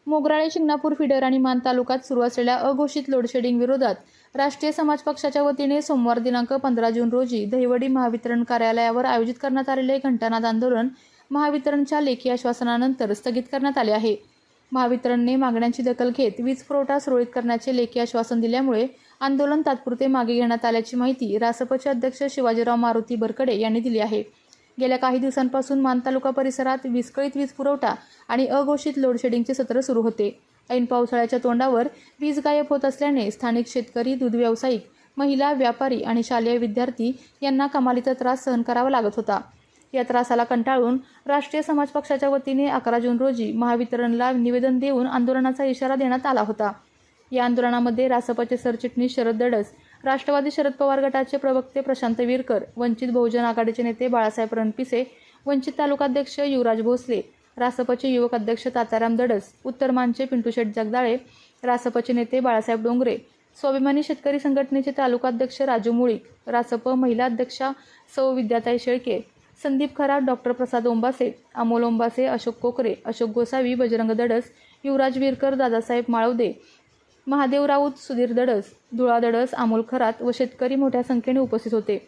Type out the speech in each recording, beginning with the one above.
Mograle Shingnapur feeder आणि मान तालुक्यात सुरू असलेल्या अघोषित लोडशेडिंग विरोधात राष्ट्रीय समाज पक्षाच्या वतीने सोमवार दिनांक 15 जून रोजी दहिवडी महावितरण कार्यालयावर आयोजित करण्यात आलेले घंटानाद आंदोलन महावितरणच्या लेखी आश्वासनानंतर स्थगित करण्यात आले आहे। महावितरणने मागण्यांची दखल घेत वीज पुरवठा सुरळीत करण्याचे लेखी आश्वासन दिल्यामुळे आंदोलन तात्पुरते मागे घेण्यात आल्याची माहिती रासपचे अध्यक्ष शिवाजीराव मारुती बरकडे यांनी दिली आहे। गेल्या काही दिवसांपासून मान तालुका परिसरात विस्कळीत वीज पुरवठा आणि अघोषित लोडशेडिंगचे सत्र सुरू होते। ऐन पावसाळ्याच्या तोंडावर वीज गायब होत असल्याने स्थानिक शेतकरी, दूध व्यावसायिक, महिला, व्यापारी आणि शालेय विद्यार्थी यांना कमालीचा त्रास सहन करावा लागत होता। या त्रासाला कंटाळून राष्ट्रीय समाज पक्षाच्या वतीने 11 जून रोजी महावितरणला निवेदन देऊन आंदोलनाचा इशारा देण्यात आला होता। या आंदोलनामध्ये रासपचे सरचिटणीस शरद दडस, राष्ट्रवादी शरद पवार गटाचे प्रवक्ते प्रशांत विरकर, वंचित बहुजन आघाडीचे नेते बाळासाहेब रणपिसे, वंचित तालुकाध्यक्ष युवराज भोसले, रासपचे युवक अध्यक्ष तात्याराम दडस, उत्तर मानचे पिंटूशेठ जगदाळे, रासपचे नेते बाळासाहेब डोंगरे, स्वाभिमानी शेतकरी संघटनेचे तालुकाध्यक्ष राजू मुळीक, रासप महिला अध्यक्षा सौ विद्याताई शेळके, संदीप खरात, डॉक्टर प्रसाद ओंबासे, अमोल ओंबासे, अशोक कोकरे, अशोक गोसावी, बजरंग दडस, युवराज विरकर, दादासाहेब माळवदे, महादेव राऊत, सुधीर दडस, धुळा दडस, अमोल खरात व शेतकरी मोठ्या संख्येने उपस्थित होते।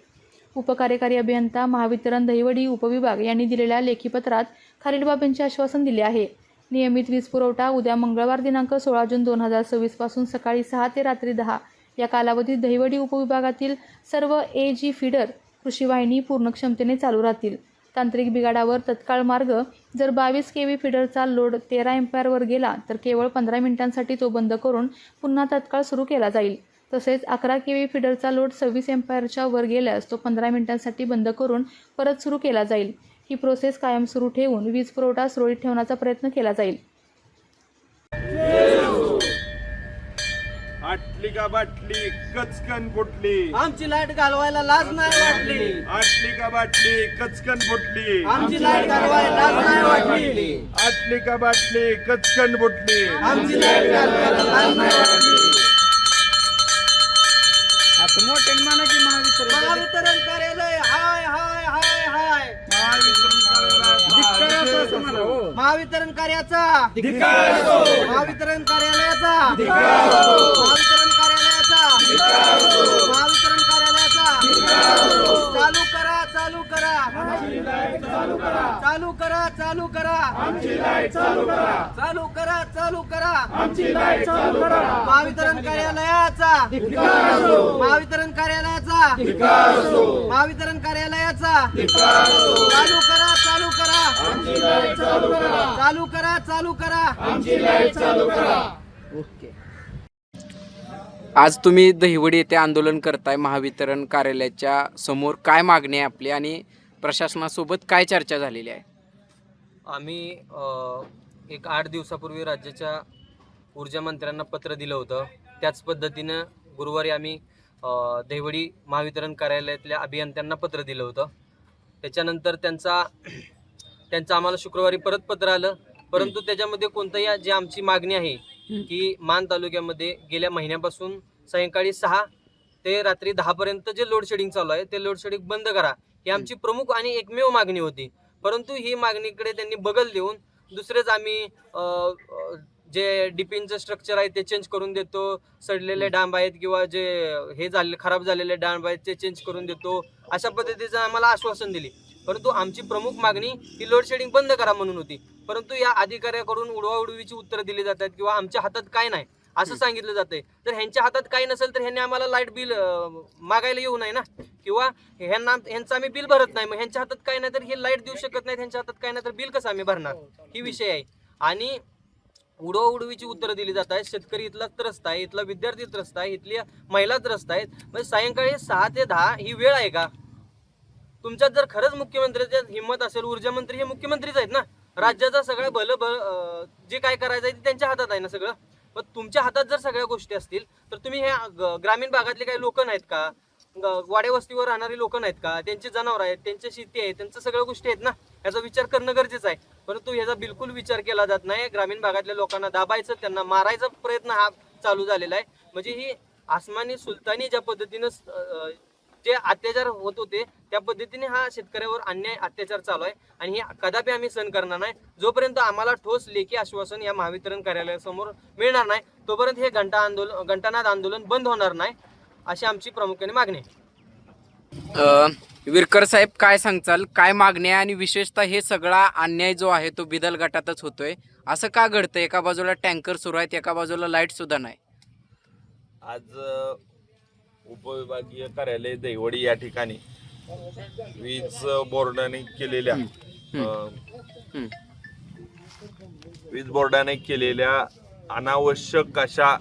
उपकार्यकारी अभियंता महावितरण दहिवडी उपविभाग यांनी दिलेल्या लेखी पत्रात खालील बाबींचे आश्वासन दिले आहे। नियमित वीज पुरवठा उद्या मंगळवार दिनांक 16 जून 2026 पासून सकाळी 6 ते रात्री 10 या कालावधीत दहिवडी उपविभागातील सर्व AG फीडर कृषी वाहिनी पूर्ण क्षमतेने चालू राहतील। तांत्रिक बिघाडावर तत्काळ मार्ग जर 22 kV फीडरचा लोड 13 एम्पायरवर गेला तर केवळ 15 मिनिटांसाठी तो बंद करून पुन्हा तत्काळ सुरू केला जाईल। तसेच 11 kV फीडरचा लोड 26 एम्पायरच्या वर गेल्यास तो 15 मिनिटांसाठी बंद करून परत सुरू केला जाईल। ही प्रोसेस कायम सुरू ठेवून वीज पुरवठा सुरळीत ठेवण्याचा प्रयत्न केला जाईल। आटली का बाटली कचकन फुटली, आमची लाईट घालवायला लाज नाही वाटली। आटली का बाटली कचकन फुटली, आमची लाईट घालवायला लाज नाही वाटली। आटली का बाटली कचकन फुटली, आमची लाईट घालवायला लाज नाही वाटली। आता मोठे माना की महावितरण कार्यालय हाय हाय हाय हाय। महावितरण कार्यालयाचा महावितरण कार्याचा धिक्कार, महावितरण कार्यालयाचा महावितरण कार्यालयाचा महावितरण कार्यालयाचा चालू करा चालू करा चालू करा चालू करा चालू करा चालू करा महावितरण कार्यालयाचा महावितरण कार्यालयाचा महावितरण कार्यालयाचा चालू करा चालू करा चालू करा चालू करा। ओके। आज तुम्ही दहिवडी येथे आंदोलन करताय महावितरण कार्यालयाच्या समोर, काय मागणी आहे आपली आणि प्रशासनासोबत काय चर्चा झालेली आहे? आम्ही एक 8 दिवसापूर्वी राज्याच्या ऊर्जा मंत्र्यांना पत्र दिलं होतं। त्याच पद्धतीनं गुरुवारी आम्ही दहिवडी महावितरण कार्यालयातल्या अभियंत्यांना पत्र दिलं होतं। त्याच्यानंतर त्यांचं आम्हाला शुक्रवारी परत पत्र आलं, परंतु त्याच्यामध्ये कोणतंही जी आमची मागणी आहे की मान तालुक्यामध्ये गेल्या महिन्यापासून सायंकाळी 6 ते रात्री 10 पर्यंत जे लोड शेडिंग चालू आहे ते लोड शेडिंग बंद करा, ही आमची प्रमुख आणि एकमेव मागणी होती। परंतु ही मागणीकडे त्यांनी बगल देऊन दुसरेच आम्ही जे डीपीचं स्ट्रक्चर आहे ते चेंज करून देतो, सडलेले डांब आहेत किंवा जे हे झाले खराब झालेले डांब आहेत ते चेंज करून देतो, अशा पद्धतीचं आम्हाला आश्वासन दिली। परंतु आमची प्रमुख मागणी ही लोड शेडिंग बंद करा म्हणून होती। परंतु या अधिकाऱ्याकडून उडवाउडवीची उत्तरं दिली जातात किंवा आमच्या हातात काय नाही असं सांगितलं जातंय। तर ह्यांच्या हातात काही नसेल तर ह्यांनी आम्हाला लाईट बिल मागायला येऊ नये ना, किंवा ह्यांचं आम्ही बिल भरत नाही, मग ह्यांच्या हातात काय नाही तर हे लाईट देऊ शकत नाही, ह्यांच्या हातात काय नाही तर बिल कसं आम्ही भरणार, ही विषय आहे। आणि उडवाउडवीची उत्तरं दिली जात आहेत। शेतकरी इथला त्रस्त आहे, इथला विद्यार्थी त्रस्त आहे, इथल्या महिला त्रस्त आहेत। म्हणजे सायंकाळी 6 ते 10 ही वेळ आहे का? तुमच्यात जर खरंच मुख्यमंत्र्याची हिंमत असेल, ऊर्जा मंत्री हे मुख्यमंत्रीच आहेत ना, राज्याचा सगळं भलं जे काय करायचं आहे ते त्यांच्या हातात आहे ना सगळं। मग तुमच्या हातात जर सगळ्या गोष्टी असतील तर तुम्ही ह्या ग्रामीण भागातले काही लोक नाहीत का, वाड्या वस्तीवर राहणारी लोक नाहीत का, त्यांची जनावर आहेत, त्यांची शेती आहे, त्यांच्या सगळ्या गोष्टी आहेत ना, याचा विचार करणं गरजेचं आहे। परंतु याचा बिलकुल विचार केला जात नाही। ग्रामीण भागातल्या लोकांना दाबायचं, त्यांना मारायचा प्रयत्न हा चालू झालेला आहे। म्हणजे ही आसमानी सुलतानी ज्या पद्धतीनं जे अत्याचार होत होते त्या पद्धतीने हा शेतकऱ्यावर अन्याय अत्याचार चालू आहे आणि हे कदापि आम्ही सहन करणार नाही. जोपर्यंत आम्हाला ठोस लेखी आश्वासन या महावितरण कार्यालयासमोर मिळणार नाही तोपर्यंत हे घंटानाद आंदोलन बंद होणार नाही अशी आमची प्रामुख्याने मागणी आहे. विरकर साहेब, काय सांगचाल, काय मागणी आहे आणि विशेषतः हे सगळा अन्याय जो आहे तो बिदल गटातच होतोय, असं का घडतंय? एका बाजूला टँकर सुरू आहेत, एका बाजूला लाईट सुद्धा नाही. आज उपविभागीय कार्यालय दहिवडी या ठिकाणी वीज बोर्डाने केलेल्या अनावश्यक अशा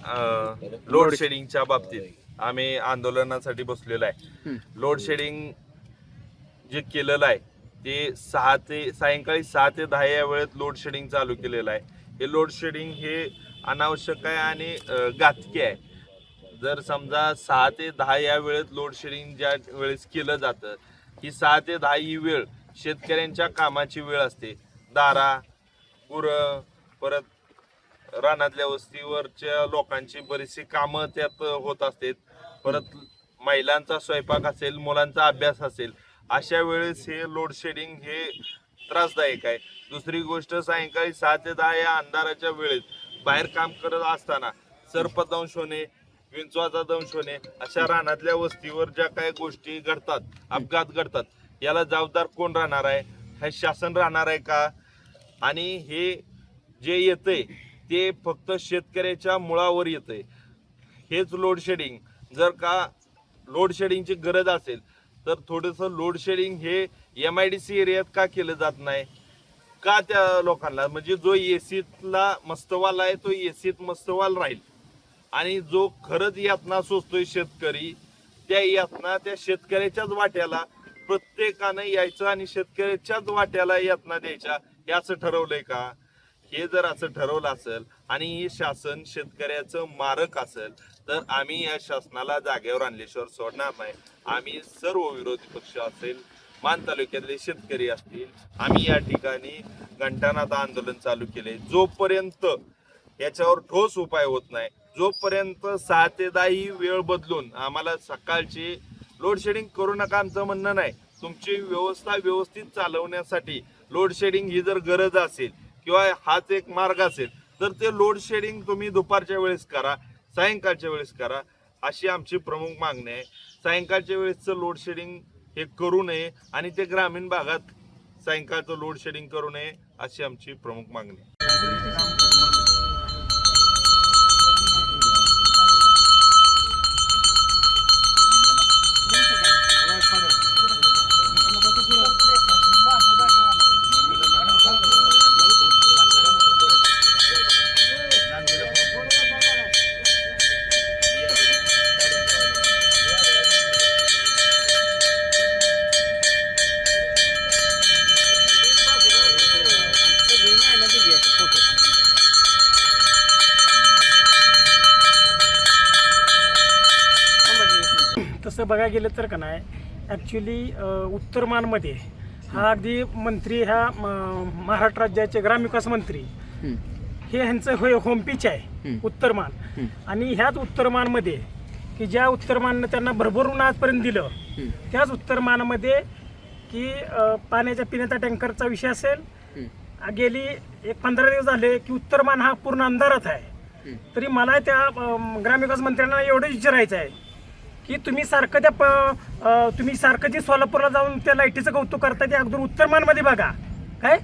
लोड शेडिंगच्या बाबतीत आम्ही आंदोलनासाठी बसलेलो आहे. लोड शेडिंग जे केलेलं आहे ते सायंकाळी 6 ते 10 या वेळेत लोड शेडिंग चालू केलेलं आहे. हे लोड शेडिंग हे अनावश्यक आहे आणि घातकी आहे. जर समजा 6 ते 10 या वेळेत लोड शेडिंग ज्या वेळेस केलं जातं, ही 6 ते 10 ही वेळ शेतकऱ्यांच्या कामाची वेळ असते. दारा, गुरं, परत रानातल्या वस्तीवरच्या लोकांची बरीचशी कामं त्यात होत असतात. परत महिलांचा स्वयंपाक असेल, मुलांचा अभ्यास असेल, अशा वेळेस हे लोड शेडिंग हे त्रासदायक आहे. दुसरी गोष्ट, सायंकाळी 6 ते 10 या अंधाराच्या वेळेत बाहेर काम करत असताना सर्पदंश होणे, विंचवाचा दंश होणे, अशा रानातल्या वस्तीवर ज्या काही गोष्टी घडतात, अपघात घडतात, याला जबाबदार कोण राहणार आहे? हे शासन राहणार आहे का? आणि हे जे येतंय ते फक्त शेतकऱ्याच्या मुळावर येतंय. हेच लोड शेडिंग, जर का लोड शेडिंगची गरज असेल तर थोडंसं लोड शेडिंग हे MIDC एरियात का केलं जात नाही का? त्या लोकांना म्हणजे जो एसीतला मस्तवाल आहे तो एसीत मस्तवाल राहील आणि जो खरंच यातना सोसतोय शेतकरी, त्या यातना त्या शेतकऱ्याच्याच वाट्याला प्रत्येकानं यायचं आणि शेतकऱ्याच्याच वाट्याला यातना द्यायच्या, हे असं ठरवलंय का? हे जर असं ठरवलं असेल आणि हे शासन शेतकऱ्याचं मारक असेल तर आम्ही या शासनाला जागेवर आणल्याशिवाय सोडणार नाही. आम्ही सर्व विरोधी पक्ष असेल, मान तालुक्यातले शेतकरी असतील, आम्ही या ठिकाणी घंटानाद आंदोलन चालू केले. जोपर्यंत याच्यावर ठोस उपाय होत नाही, जोपर्यंत 6 ते 10 ही वेळ बदलून आम्हाला सकाळची लोड शेडिंग करू नका आमचं म्हणणं नाही. तुमची व्यवस्था व्यवस्थित चालवण्यासाठी लोड शेडिंग ही जर गरज असेल किंवा हाच एक मार्ग असेल तर ते लोड शेडिंग तुम्ही दुपारच्या वेळेस करा, सायंकाळच्या वेळेस करा, अशी आमची प्रमुख मागणी आहे. सायंकाळच्या वेळेसचं लोड शेडिंग हे करू नये आणि ते ग्रामीण भागात सायंकाळचं लोड शेडिंग करू नये अशी आमची प्रमुख मागणी आहे. तसं बघायला गेलं तर का नाही, ॲक्च्युली उत्तर मानमध्ये हा अगदी मंत्री, ह्या महाराष्ट्र राज्याचे ग्रामविकास मंत्री, हे ह्यांचं होम पिच आहे उत्तर मान. आणि ह्याच उत्तर मानमध्ये की ज्या उत्तर माननं त्यांना भरभरून आजपर्यंत दिलं, त्याच उत्तर मानमध्ये की पाण्याच्या पिण्याचा टँकरचा विषय असेल, गेली 15 दिवस झाले की उत्तर मान हा पूर्ण अंधारात आहे. तरी मला त्या ग्रामविकास मंत्र्यांना एवढंच विचारायचं आहे की तुम्ही सारखं जे सोलापूरला जाऊन त्या लाईटीचं कौतुक करता ते अगोदर उत्तरमानमध्ये बघा काय.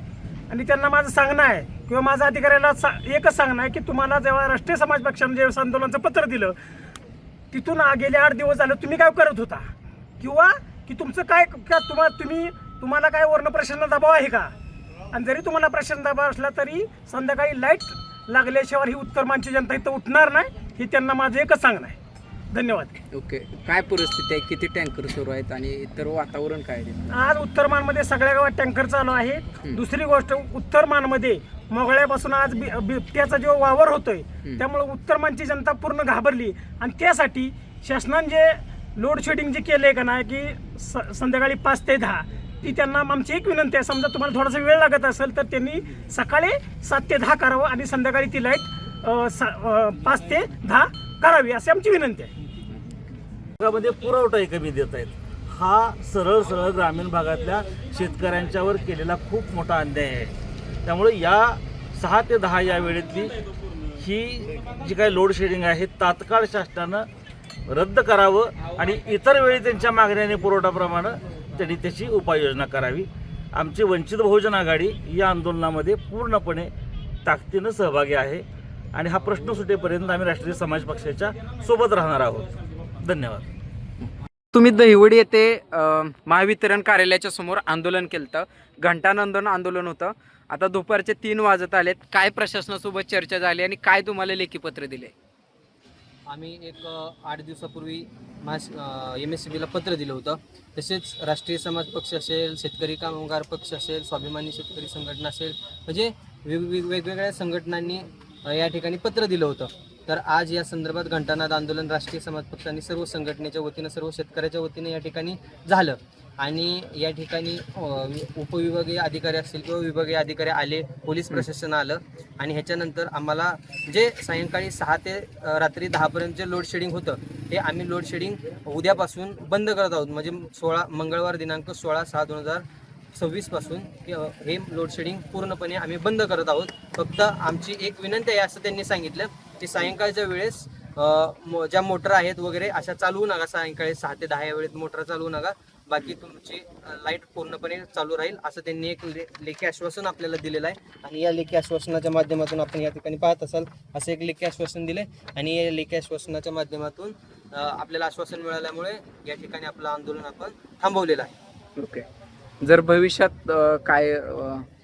आणि त्यांना माझं सांगणं आहे किंवा माझं अधिकाऱ्याला एकच सांगणं आहे की तुम्हाला जेव्हा राष्ट्रीय समाज पक्षाने जेव्हा आंदोलनाचं पत्र दिलं तिथून गेले 8 दिवस झालं तुम्ही काय करत होता, किंवा की तुमचं काय तुम्हाला काय वर्ण प्रशासनाचा दबाव आहे का? आणि जरी तुम्हाला प्रशासन दबाव असला तरी संध्याकाळी लाईट लागल्याशिवाय ही उत्तरमानची जनता इथं उठणार नाही, हे त्यांना माझं एकच सांगणं आहे. धन्यवाद. ओके, काय परिस्थिती आहे, किती टँकर सुरू आहेत आणि इतर वातावरण काय आहे? आज उत्तरमानमध्ये सगळ्या गावात टँकर चालू आहे. दुसरी गोष्ट, उत्तरमानमध्ये मोगळ्यापासून आज बिबट्याचा जो वावर होतोय त्यामुळे उत्तरमानची जनता पूर्ण घाबरली. आणि त्यासाठी शासनाने जे लोड शेडिंग जे केलंय का नाही की संध्याकाळी 5 ते 10, ती त्यांना आमची एक विनंती आहे, समजा तुम्हाला थोडासा वेळ लागत असेल तर त्यांनी सकाळी 7 ते 10 करावं आणि संध्याकाळी ती लाईट 5 ते 10 करावी अशी आमची विनंती आहे. मध्ये पुरवठाही कमी देत आहेत. हा सरळ सरळ ग्रामीण भागातल्या शेतकऱ्यांच्यावर केलेला खूप मोठा अन्याय आहे. त्यामुळे या 6 ते 10 या वेळेतली ही जी काही लोड शेडिंग आहे तात्काळ शासनानं रद्द करावं आणि इतर वेळी त्यांच्या मागण्याने पुरवठाप्रमाणे त्यांनी त्याची उपाययोजना करावी. आमची वंचित बहुजन आघाडी या आंदोलनामध्ये पूर्णपणे ताकदीनं सहभागी आहे आणि हा प्रश्न सुटेपर्यंत आम्ही राष्ट्रीय समाज पक्षाच्या सोबत राहणार आहोत. धन्यवाद. तुम्ही दहिवडी येथे महावितरण कार्यालयाच्या समोर आंदोलन केलं होतं, घंटानंदन आंदोलन होतं. आता दुपारचे 3 वाजत आलेत. काय प्रशासनासोबत चर्चा झाली आणि काय तुम्हाला लेखी पत्र दिले? आम्ही एक 8 दिवसापूर्वी MSCBला पत्र दिलं होतं. तसेच राष्ट्रीय समाज पक्ष असेल, शेतकरी कामगार पक्ष असेल, स्वाभिमानी शेतकरी संघटना असेल, म्हणजे वेगवेगळ्या संघटनांनी या ठिकाणी पत्र दिलं होतं. तर आज या संदर्भात घंटानाद आंदोलन राष्ट्रीय समाज पक्ष आणि सर्व संघटनेच्या वतीनं, सर्व शेतकऱ्याच्या वतीनं या ठिकाणी झालं. आणि या ठिकाणी उपविभागीय अधिकारी असतील किंवा विभागीय अधिकारी आले, पोलीस प्रशासन आलं आणि ह्याच्यानंतर आम्हाला जे सायंकाळी 6 ते रात्री 10पर्यंत जे लोड शेडिंग होतं हे आम्ही लोड शेडिंग उद्यापासून बंद करत आहोत. म्हणजे मंगळवार दिनांक 16/6/2026 पासून हे लोड शेडिंग पूर्णपणे आम्ही बंद करत आहोत. फक्त आमची एक विनंती आहे असं त्यांनी सांगितलं की सायंकाळच्या वेळेस ज्या मोटर आहेत वगैरे अशा चालवू नका. सायंकाळी 6 ते 10 या वेळेत मोटर चालवू नका, बाकी तुमची लाईट पूर्णपणे चालू राहील असं त्यांनी एक लेखी आश्वासन आपल्याला दिलेलं आहे. आणि या लेखी आश्वासनाच्या माध्यमातून आपण या ठिकाणी पाहत असाल असं एक लेखी आश्वासन दिले आणि या लेखी आश्वासनाच्या माध्यमातून आपल्याला आश्वासन मिळाल्यामुळे या ठिकाणी आपलं आंदोलन आपण थांबवलेलं आहे. ओके. जर भविष्यात काय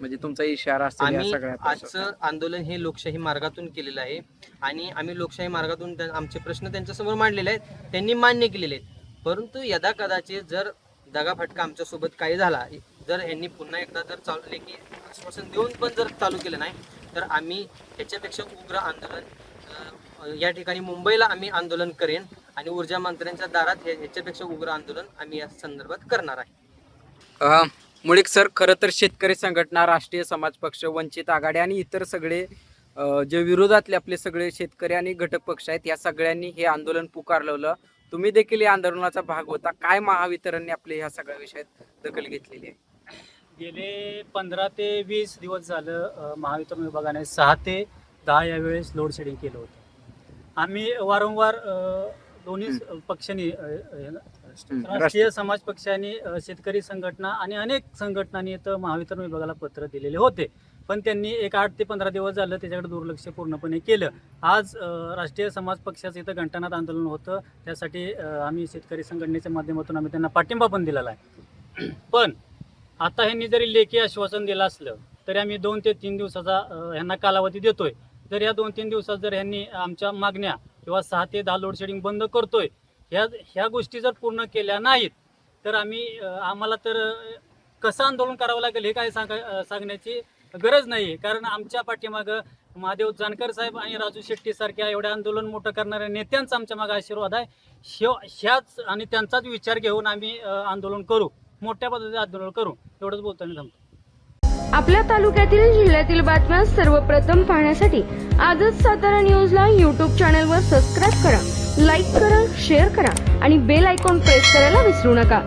म्हणजे तुमचा इशारा असेल या आम्ही सगळ्या आजचं आंदोलन हे लोकशाही मार्गातून केलेलं आहे आणि आम्ही लोकशाही मार्गातून आमचे प्रश्न त्यांच्यासमोर मांडलेले आहेत, त्यांनी मान्य केलेले आहेत. परंतु यदा कदाचित जर दगाफटका आमच्यासोबत काही झाला, जर यांनी पुन्हा एकदा जर चालू लेखी आश्वासन देऊन पण जर चालू केलं नाही तर आम्ही ह्याच्यापेक्षा उग्र आंदोलन या ठिकाणी मुंबईला आम्ही आंदोलन करेन आणि ऊर्जा मंत्र्यांच्या दारात ह्याच्यापेक्षा उग्र आंदोलन आम्ही या संदर्भात करणार आहे. मुळीक सर, खरं तर शेतकरी संघटना, राष्ट्रीय समाज पक्ष, वंचित आघाडी आणि इतर सगळे जे विरोधातले आपले सगळे शेतकरी आणि घटक पक्ष आहेत या सगळ्यांनी हे आंदोलन पुकारलेलं. तुम्ही देखील या आंदोलनाचा भाग होता. काय महावितरणने आपले ह्या सगळ्या विषयात दखल घेतलेली आहे? गेले 15 ते 20 दिवस झालं महावितरण विभागाने 6 ते 10 या वेळेस लोड शेडिंग केलं होतं. आम्ही वारंवार दोन्ही पक्षांनी, राष्ट्रीय समाज पक्षाने, शेतकरी संघटना आणि अनेक संघटनांनी तर महावितरण विभागाला पत्र दिलेले होते, पण त्यांनी एक 8 ते 15 दिवस झालं त्याच्याकडे दुर्लक्ष पूर्णपणे केलं. आज राष्ट्रीय समाज पक्षाचं इथं घंटानाद आंदोलन होतं, त्यासाठी आम्ही शेतकरी संघटनेच्या माध्यमातून आम्ही त्यांना पाठिंबा पण दिलेला आहे. पण आता ह्यांनी जरी लेखी आश्वासन दिलं असलं तरी आम्ही 2 ते 3 दिवसाचा ह्यांना कालावधी देतोय. जर या 2-3 दिवसात जर ह्यांनी आमच्या मागण्या किंवा 6 ते 10 लोड शेडिंग बंद करतोय ह्या गोष्टी जर पूर्ण केल्या नाहीत तर आम्हाला तर कसं आंदोलन करावं लागेल हे काय सांगण्याची गरज नाही. कारण आमच्या पाठीमागं महादेव जानकर साहेब आणि राजू शेट्टी सारख्या एवढ्या आंदोलन मोठं करणाऱ्या नेत्यांचा आमच्या मागे आशीर्वाद आहे. ह्याच आणि त्यांचाच विचार घेऊन आम्ही आंदोलन करू, मोठ्या पद्धतीने आंदोलन करू, एवढंच बोलताना थांबतो. आपल्या तालुक्यातील जिल्ह्यातील बातम्या सर्वप्रथम पाहण्यासाठी आजच सातारा न्यूजला YouTube चॅनलवर सबस्क्राईब करा, लाईक करा, शेअर करा आणि बेल आयकॉन प्रेस करायला विसरू नका.